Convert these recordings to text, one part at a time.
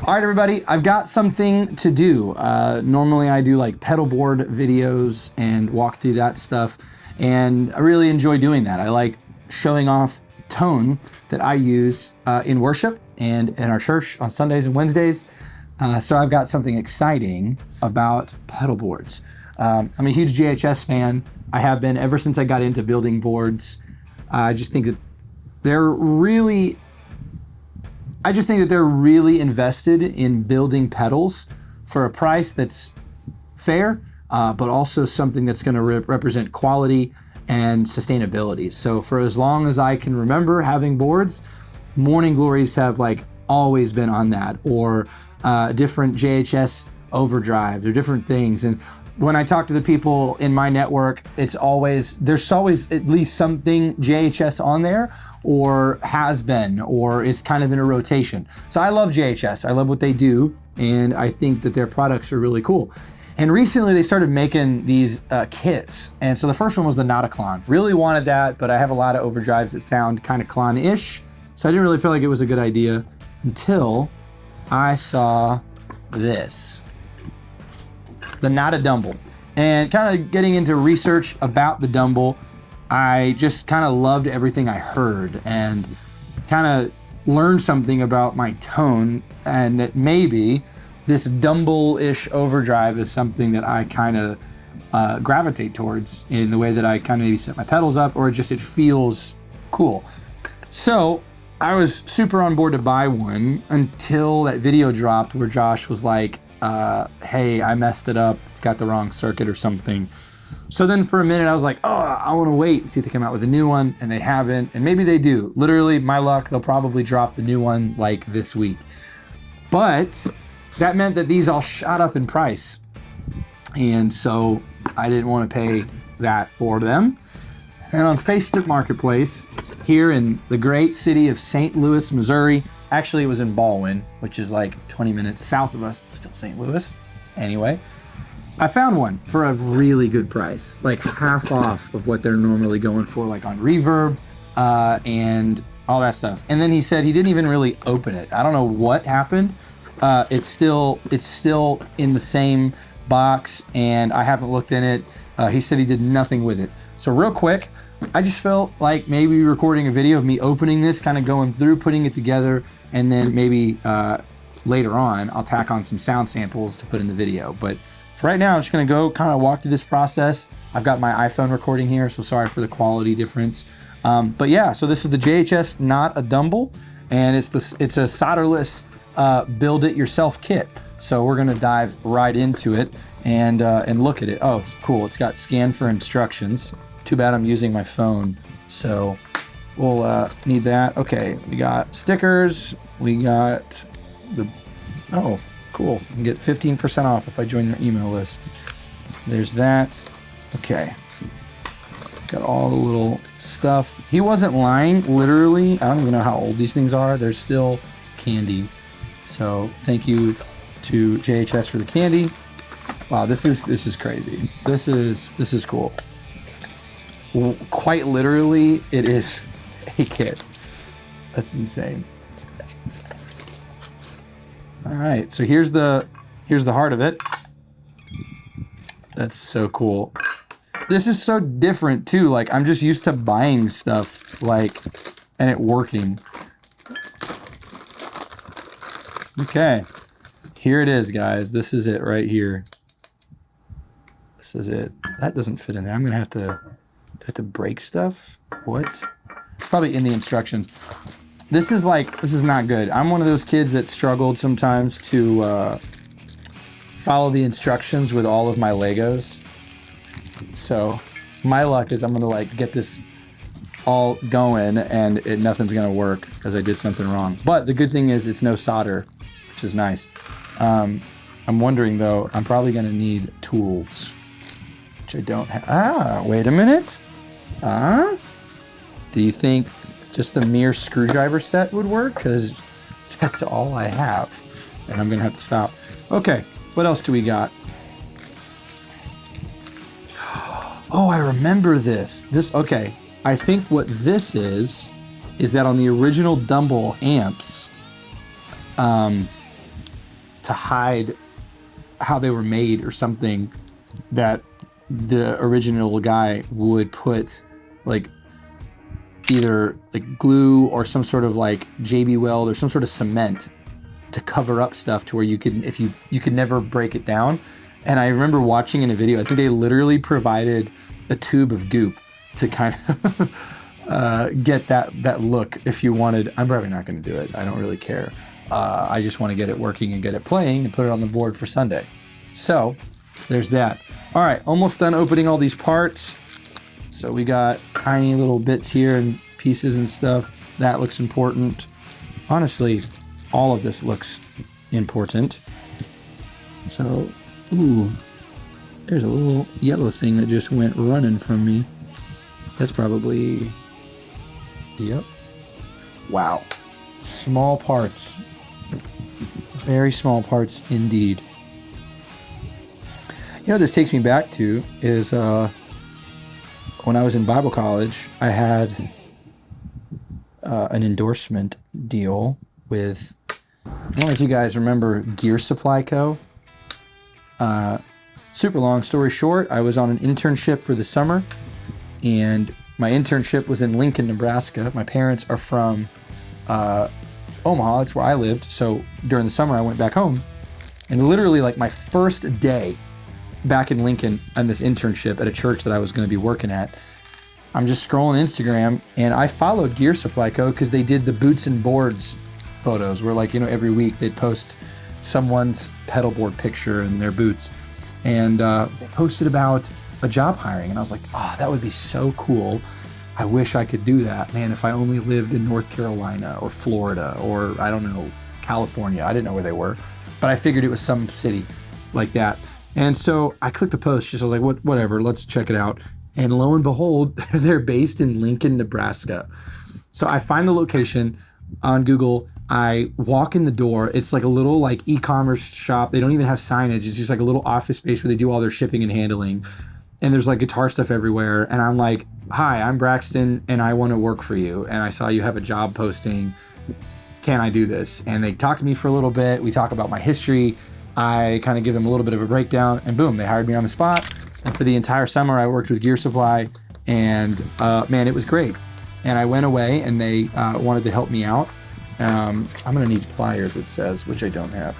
All right, everybody, I've got something to do. Normally I do like pedalboard videos and walk through that stuff, and I really enjoy doing that. I like showing off tone that I use in worship and in our church on Sundays and Wednesdays. So I've got something exciting about pedal boards. I'm a huge JHS fan. I have been ever since I got into building boards. I just think that they're really invested in building pedals for a price that's fair, but also something that's going to represent quality and sustainability. So for as long as I can remember having boards, Morning Glories have like always been on that, or different JHS Overdrives or different things. And when I talk to the people in my network, there's always at least something JHS on there, or has been, or is kind of in a rotation. So I love JHS. I love what they do, and I think that their products are really cool. And recently they started making these kits. And so the first one was the NOTADUMBLE. Really wanted that, but I have a lot of Overdrives that sound kind of clon-ish. So I didn't really feel like it was a good idea until I saw this, the NOTADUMBLE. And kind of getting into research about the Dumble, I just kind of loved everything I heard and kind of learned something about my tone, and that maybe this Dumble-ish overdrive is something that I kind of gravitate towards in the way that I kind of maybe set my pedals up, or it feels cool. So I was super on board to buy one until that video dropped where Josh was like, hey, I messed it up. It's got the wrong circuit or something. So then for a minute I was like, oh, I want to wait and see if they come out with a new one, and they haven't, and maybe they do. Literally, my luck, they'll probably drop the new one like this week. But that meant that these all shot up in price. And so I didn't want to pay that for them. And on Facebook Marketplace, here in the great city of St. Louis, Missouri, actually it was in Baldwin, which is like 20 minutes south of us, still St. Louis. Anyway, I found one for a really good price, like half off of what they're normally going for, like on Reverb and all that stuff. And then he said he didn't even really open it. I don't know what happened. It's still in the same box, and I haven't looked in it. He said he did nothing with it. So real quick, I just felt like maybe recording a video of me opening this, kind of going through, putting it together, and then maybe later on, I'll tack on some sound samples to put in the video. But for right now, I'm just gonna go kind of walk through this process. I've got my iPhone recording here, so sorry for the quality difference. But yeah, so this is the JHS NOTADUMBLE, and it's a solderless build-it-yourself kit. So we're gonna dive right into it and look at it. Oh, cool, it's got scan for instructions. Too bad I'm using my phone, so we'll need that. Okay, we got stickers, we got oh, cool. You can get 15% off if I join your email list. There's that. Okay. Got all the little stuff. He wasn't lying, literally. I don't even know how old these things are. They're still candy. So thank you to JHS for the candy. Wow, this is crazy. This is cool. Quite literally, it is a kit. That's insane. All right, so here's the heart of it. That's so cool. This is so different too. Like, I'm just used to buying stuff like and it working. Okay, here it is, guys. This is it right here. This is it. That doesn't fit in there. I'm gonna have to break stuff. What? Probably in the instructions. This is not good. I'm one of those kids that struggled sometimes to follow the instructions with all of my Legos. So my luck is I'm gonna like get this all going and nothing's gonna work because I did something wrong. But the good thing is it's no solder, which is nice. I'm wondering though, I'm probably gonna need tools, which I don't have. Ah, wait a minute. Do you think just the mere screwdriver set would work? Because that's all I have, and I'm gonna have to stop. Okay, what else do we got? Oh, I remember this. Okay, I think what this is that on the original Dumble amps, to hide how they were made or something, that the original guy would put like either like glue or some sort of like JB Weld or some sort of cement to cover up stuff to where you could, if you could never break it down. And I remember watching in a video, I think they literally provided a tube of goop to kind of get that look if you wanted. I'm probably not going to do it. I don't really care. I just want to get it working and get it playing and put it on the board for Sunday. So there's that. All right, almost done opening all these parts. So we got tiny little bits here and pieces and stuff. That looks important. Honestly, all of this looks important. So, ooh, there's a little yellow thing that just went running from me. That's probably, yep. Wow, small parts. Very small parts indeed. You know what this takes me back to is when I was in Bible college, I had an endorsement deal with, I don't know if you guys remember Gear Supply Co. Super long story short, I was on an internship for the summer, and my internship was in Lincoln, Nebraska. My parents are from Omaha, that's where I lived. So during the summer, I went back home, and literally like my first day back in Lincoln on this internship at a church that I was going to be working at, I'm just scrolling Instagram, and I followed Gear Supply Co. because they did the boots and boards photos where, like, you know, every week they'd post someone's pedal board picture and their boots, and they posted about a job hiring, and I was like, oh, that would be so cool. I wish I could do that. Man, if I only lived in North Carolina or Florida or, I don't know, California. I didn't know where they were, but I figured it was some city like that. And so I clicked the post, just I was like, whatever, let's check it out. And lo and behold, they're based in Lincoln, Nebraska. So I find the location on Google. I walk in the door. It's like a little like e-commerce shop. They don't even have signage. It's just like a little office space where they do all their shipping and handling. And there's like guitar stuff everywhere. And I'm like, hi, I'm Braxton and I want to work for you. And I saw you have a job posting. Can I do this? And they talked to me for a little bit. We talk about my history. I kind of give them a little bit of a breakdown, and boom, they hired me on the spot. And for the entire summer, I worked with Gear Supply, and man, it was great. And I went away, and they wanted to help me out. I'm gonna need pliers, it says, which I don't have.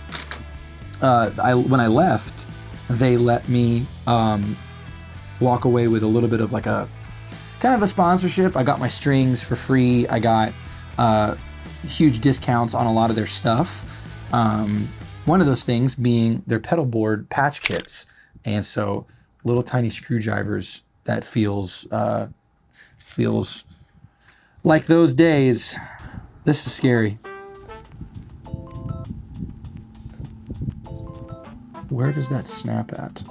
When I left, they let me walk away with a little bit of like a kind of a sponsorship. I got my strings for free. I got huge discounts on a lot of their stuff. One of those things being their pedal board patch kits. And so little tiny screwdrivers, that feels like those days. This is scary. Where does that snap at?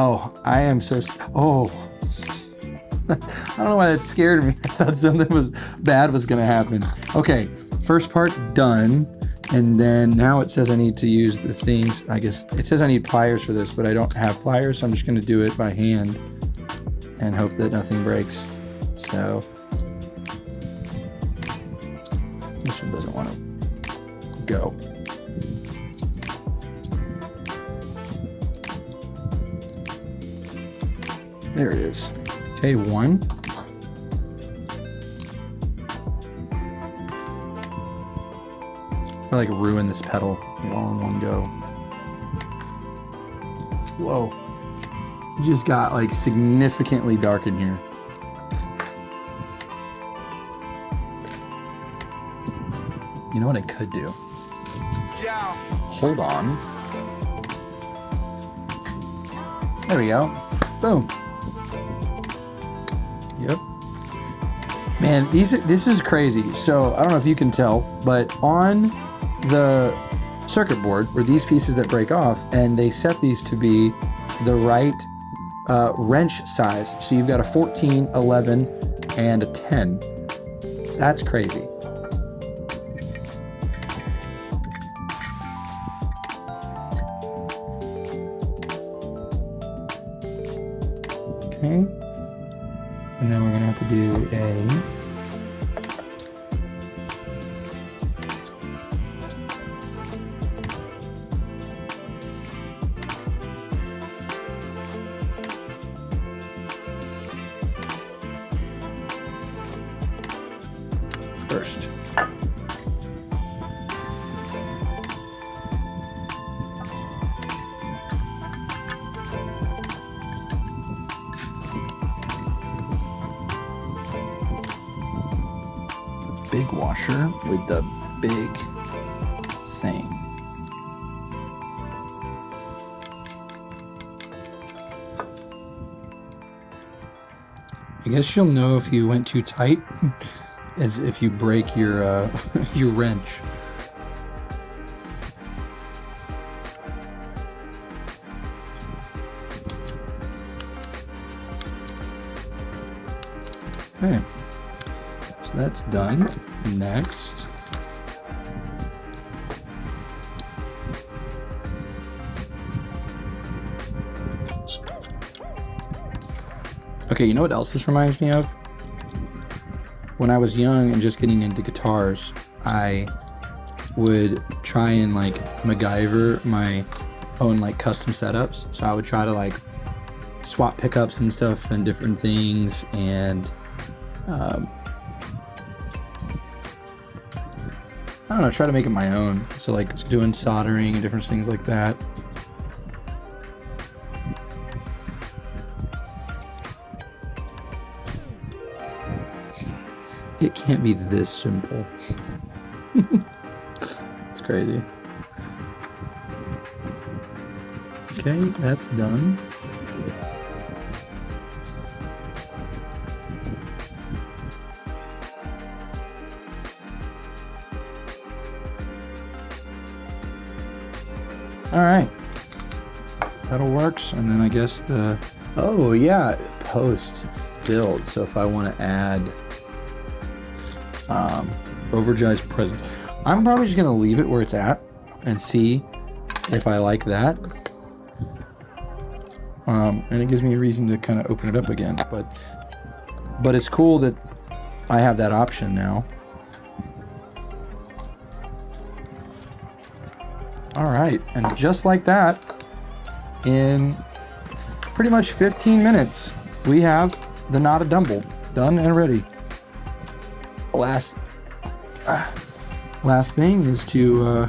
Oh, I am so, oh, I don't know why that scared me. I thought something bad was gonna happen. Okay, first part done. And then now it says I need to use the things. I guess it says I need pliers for this, but I don't have pliers, so I'm just gonna do it by hand and hope that nothing breaks. So this one doesn't want to go. There it is. Okay, one. I feel like ruin this pedal all in one go. Whoa. It just got like significantly dark in here. You know what I could do? Yeah. Hold on. There we go. Boom. Yep. Man, this is crazy. So I don't know if you can tell, but on the circuit board were these pieces that break off, and they set these to be the right wrench size. So you've got a 14, 11, and a 10. That's crazy. Okay. And then we're gonna have to do a first. Big washer with the big thing. I guess you'll know if you went too tight as if you break your your wrench. Okay. So that's done. Next, okay, you know what else this reminds me of? When I was young and just getting into guitars, I would try and like MacGyver my own like custom setups. So I would try to like swap pickups and stuff and different things, and I don't know, try to make it my own. So like doing soldering and different things like that. It can't be this simple. It's crazy. Okay, that's done. All right, pedal works, and then I guess the, oh yeah, post build. So if I want to add Overdrives presence, I'm probably just gonna leave it where it's at and see if I like that. And it gives me a reason to kind of open it up again, but it's cool that I have that option now. All right, and just like that, in pretty much 15 minutes, we have the NOTADUMBLE done and ready. Last thing is to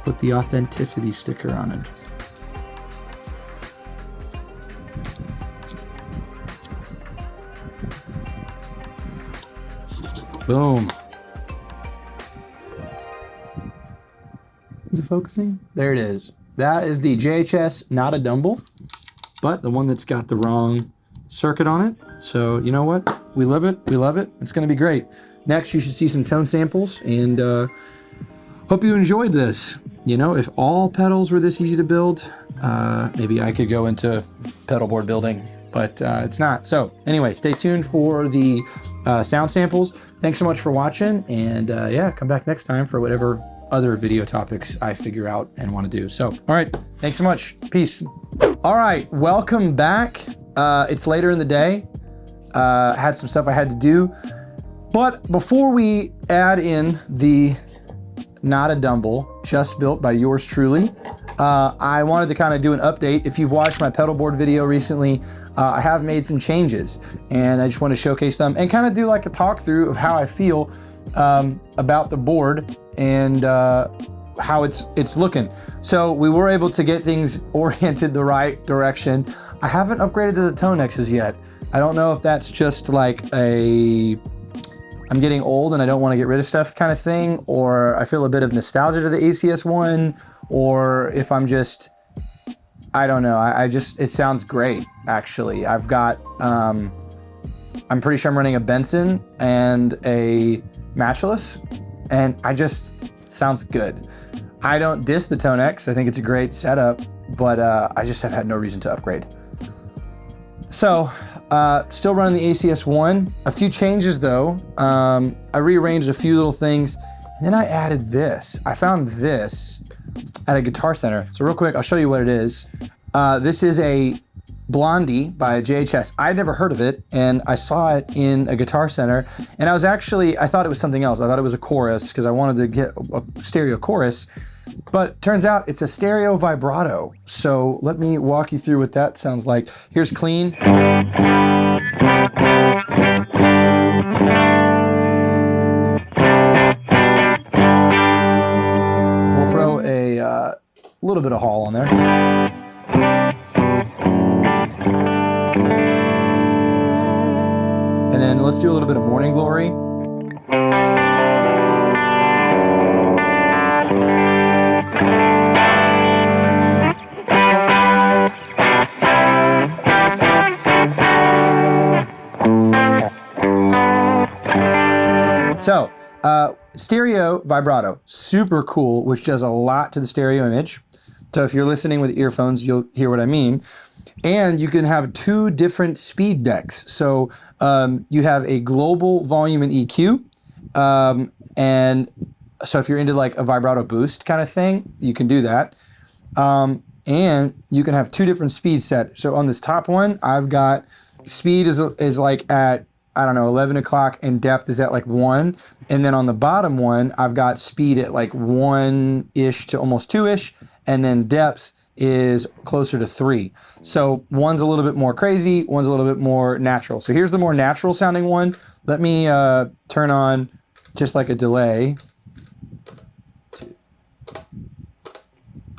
put the authenticity sticker on it. Boom. Is it focusing? There it is. That is the JHS NOTADUMBLE, but the one that's got the wrong circuit on it. So you know what? We love it. We love it. It's going to be great. Next, you should see some tone samples, and hope you enjoyed this. You know, if all pedals were this easy to build, maybe I could go into pedalboard building, but it's not. So anyway, stay tuned for the sound samples. Thanks so much for watching, and yeah, come back next time for whatever other video topics I figure out and want to do. So, all right, thanks so much. Peace. All right, welcome back. It's later in the day. Had some stuff I had to do, but before we add in the NOTADUMBLE just built by yours truly, I wanted to kind of do an update. If you've watched my pedalboard video recently, I have made some changes, and I just want to showcase them and kind of do like a talk through of how I feel about the board and how it's looking. So we were able to get things oriented the right direction. I haven't upgraded to the toe X's yet. I don't know if that's just like I'm getting old and I don't want to get rid of stuff kind of thing, or I feel a bit of nostalgia to the ACS one, or if I'm just, I don't know. It sounds great, actually. I've got, I'm pretty sure I'm running a Benson and a matchless, and sounds good. I don't diss the Tone X. I think it's a great setup, but I just have had no reason to upgrade. So, still running the ACS one. A few changes though. I rearranged a few little things, and then I added this. I found this at a Guitar Center. So real quick, I'll show you what it is. This is a Blondie by JHS. I'd never heard of it, and I saw it in a Guitar Center, and I thought it was something else. I thought it was a chorus because I wanted to get a stereo chorus, but turns out it's a stereo vibrato. So let me walk you through what that sounds like. Here's clean. We'll throw a little bit of hall on there. And then let's do a little bit of Morning Glory. So, stereo vibrato, super cool, which does a lot to the stereo image. So if you're listening with earphones, you'll hear what I mean. And you can have two different speed decks. So you have a global volume and EQ. And so if you're into like a vibrato boost kind of thing, you can do that. And you can have two different speed sets. So on this top one, I've got speed is like at, I don't know, 11 o'clock, and depth is at like 1. And then on the bottom one, I've got speed at like 1-ish to almost 2-ish. And then depth is closer to 3. So one's a little bit more crazy, one's a little bit more natural. So here's the more natural sounding one. Let me turn on just like a delay.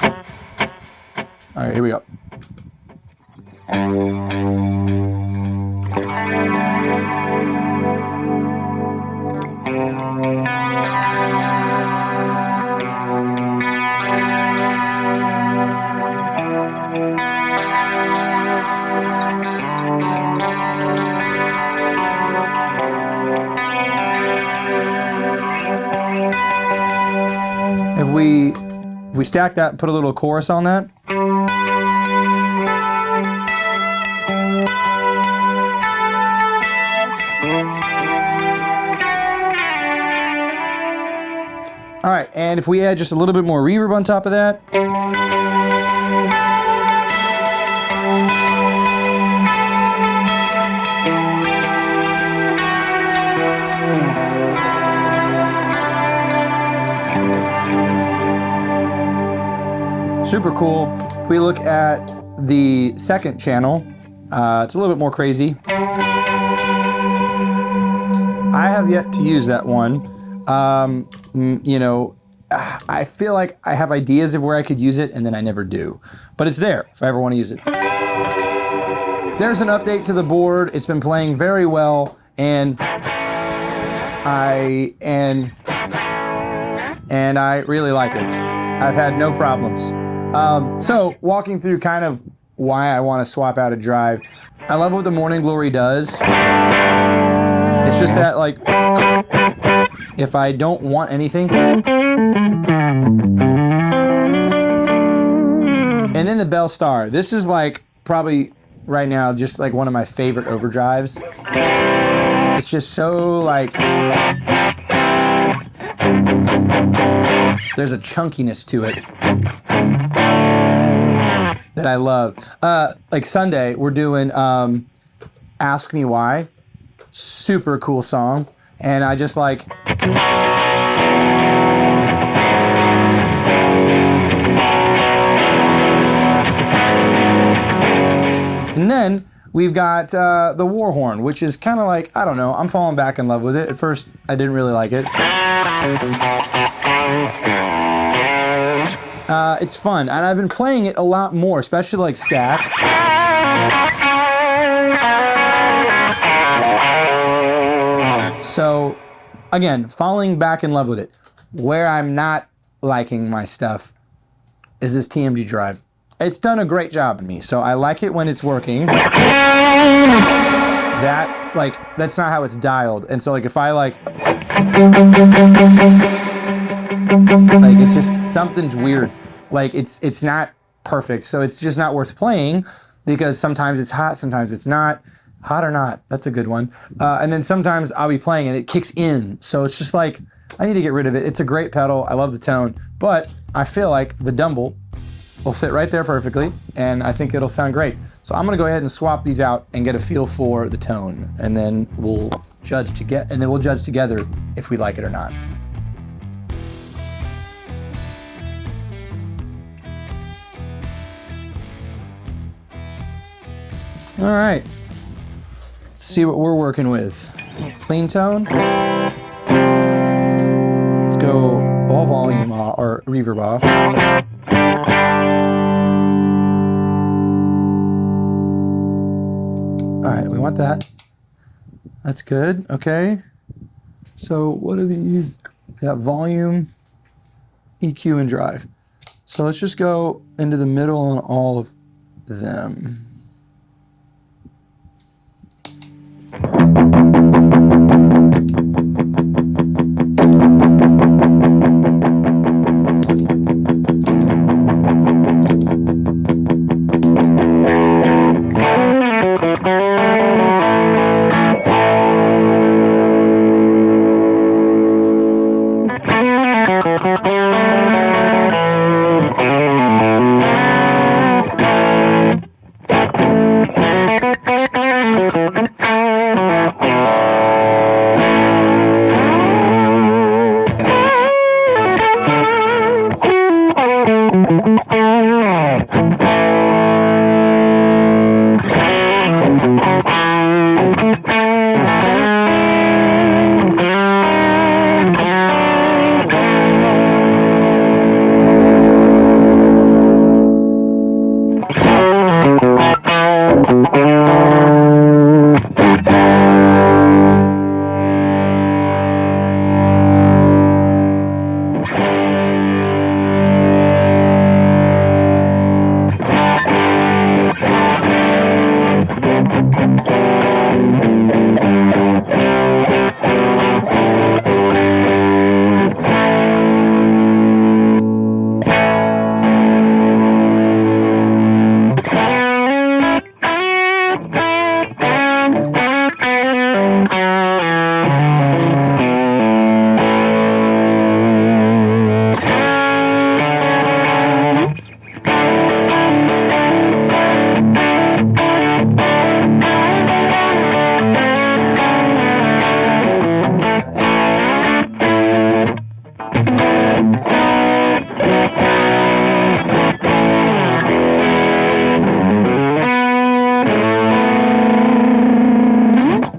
All right, here we go. If we stack that and put a little chorus on that. All right, and if we add just a little bit more reverb on top of that. Super cool. If we look at the second channel, it's a little bit more crazy. I have yet to use that one. You know, I feel like I have ideas of where I could use it, and then I never do. But it's there if I ever want to use it. There's an update to the board. It's been playing very well, and I really like it. I've had no problems. So walking through kind of why I want to swap out a drive. I love what the Morning Glory does. It's just that, like, if I don't want anything, and then the Bell Star. This is like probably right now just like one of my favorite overdrives. It's just so like, there's a chunkiness to it that I love. Like Sunday, we're doing Ask Me Why. Super cool song. And I just like... And then we've got the War Horn, which is kind of like, I don't know, I'm falling back in love with it. At first, I didn't really like it. It's fun, and I've been playing it a lot more, especially like stats. So, again, falling back in love with it. Where I'm not liking my stuff is this TMD drive. It's done a great job on me, so I like it when it's working. That's not how it's dialed. And so, like, if I, like, it's just, something's weird. Like, it's not perfect, so it's just not worth playing because sometimes it's hot, sometimes it's not. Hot or not, that's a good one. And then sometimes I'll be playing and it kicks in. So it's just like, I need to get rid of it. It's a great pedal, I love the tone, but I feel like the Dumble will fit right there perfectly, and I think it'll sound great. So I'm gonna go ahead and swap these out and get a feel for the tone, and then we'll judge together if we like it or not. All right, let's see what we're working with. Clean tone. Let's go all volume off, or reverb off. All right, we want that. That's good, okay. So what are these? We got volume, EQ, and drive. So let's just go into the middle on all of them.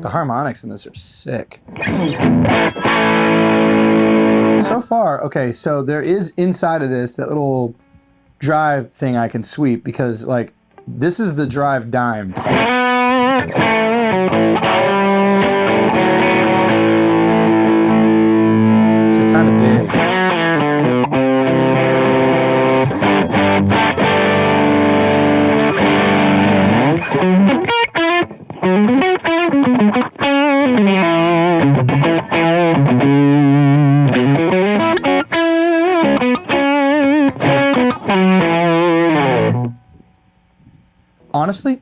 Harmonics in this are sick. So far, okay, so there is inside of this that little drive thing I can sweep, because like this is the drive dimed. So kind of big. Honestly,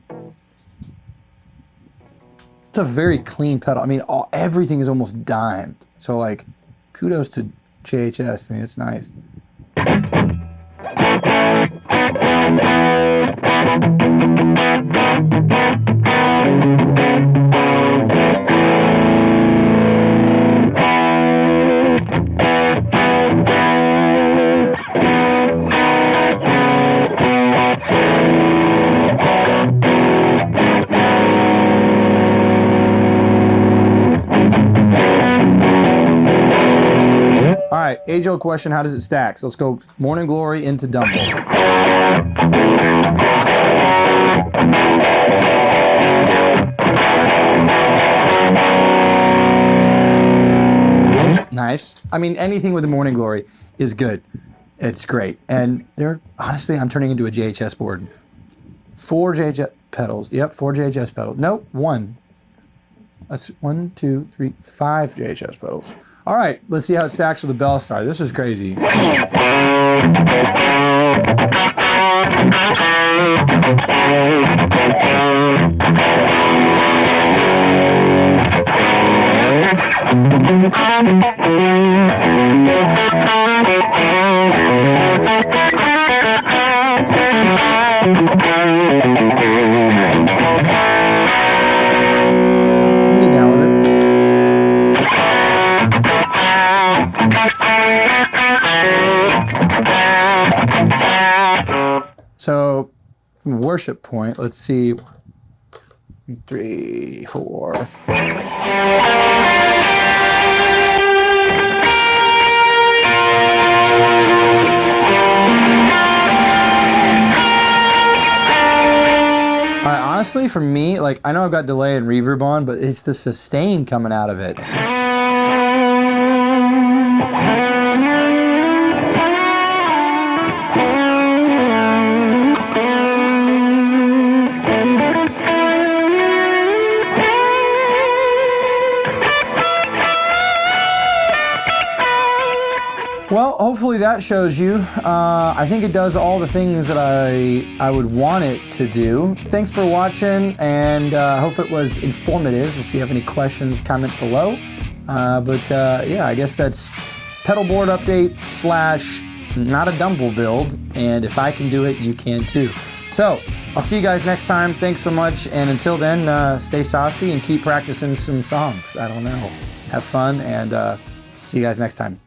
it's a very clean pedal. I mean, everything is almost dimed. So like, kudos to JHS. I mean, it's nice. All right, age-old question, how does it stack? So let's go Morning Glory into Dumble. Nice. I mean, anything with the Morning Glory is good. It's great. And honestly, I'm turning into a JHS board. 4 JHS pedals. Yep, 4 JHS pedals. Nope, 1. That's 1, 2, 3, 5 JHS pedals. All right, let's see how it stacks with the Bell Star. This is crazy. So from a worship point, let's see, 3, 4. Honestly, for me, like, I know I've got delay and reverb on, but it's the sustain coming out of it. Well, hopefully that shows you. I think it does all the things that I would want it to do. Thanks for watching, and I hope it was informative. If you have any questions, comment below. Yeah, I guess that's pedalboard update / NOTADUMBLE build, and if I can do it, you can too. So, I'll see you guys next time. Thanks so much, and until then, stay saucy and keep practicing some songs. I don't know. Have fun, and see you guys next time.